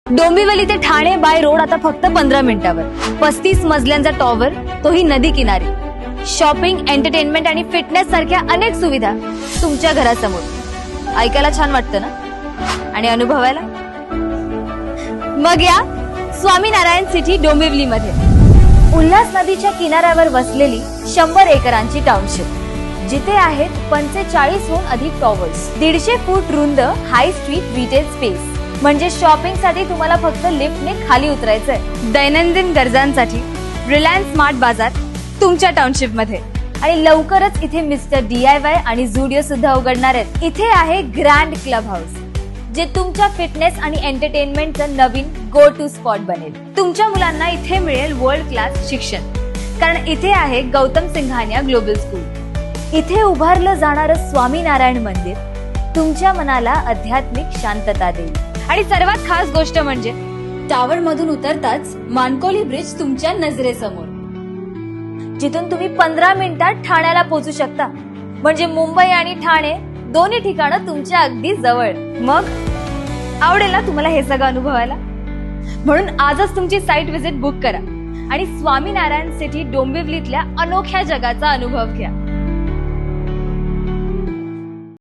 डोंबिवली ते Thane by road आता फक्त 15 मिनिटावर. 35 मजल्यांचा टॉवर, तोही नदी किनारी. शॉपिंग, एंटरटेनमेंट आणि फिटनेस सारख्या अनेक सुविधा तुमच्या घरासमोर. ऐकायला छान वाटतं ना? आणि अनुभवायला? मग या स्वामीनारायण सिटी डोंबिवली मध्ये उल्हास नदीच्या किनाऱ्यावर वसलेली 100 एकरांची टाउनशिप, जिथे आहेत 45हून अधिक टॉवर्स, 150 फूट रुंद हाय स्ट्रीट रिटेल स्पेस. म्हणजे शॉपिंग साठी तुम्हाला फक्त लिफ्टने खाली उतरायचंय. दैनंदिन गरजांसाठी रिलायन्स स्मार्ट बाजार तुमच्या टाउनशिप मध्ये. आणि लवकरच इथे मिस्टर DIY आणि झुडिओ सुद्धा उघडणार आहेत. इथे आहे ग्रँड क्लब हाऊस, जे तुमच्या फिटनेस आणि एंटरटेनमेंटचं नवीन गो टू स्पॉट बनेल. तुमच्या मुलांना इथे मिळेल वर्ल्ड क्लास शिक्षण, कारण इथे आहे गौतम सिंघानिया ग्लोबल स्कूल. इथे उभारलं जाणारं स्वामीनारायण मंदिर तुमच्या मनाला आध्यात्मिक शांतता देईल. आणि सर्वात खास गोष्ट म्हणजे टावर मधून उतरताच मानकोली ब्रिज तुमच्या नजरेसमोर, जिथून तुम्ही 15 मिनिटात ठाण्याला पोहोचू शकता. म्हणजे मुंबई आणि ठाणे दोन्ही ठिकाणं तुमच्या अगदी जवळ. मग आवडेल ना तुम्हाला हे सगळं अनुभवायला? म्हणून आजच तुमची साईट व्हिजिट बुक करा आणि स्वामीनारायण सिटी डोंबिवलीतल्या अनोख्या जगाचा अनुभव घ्या.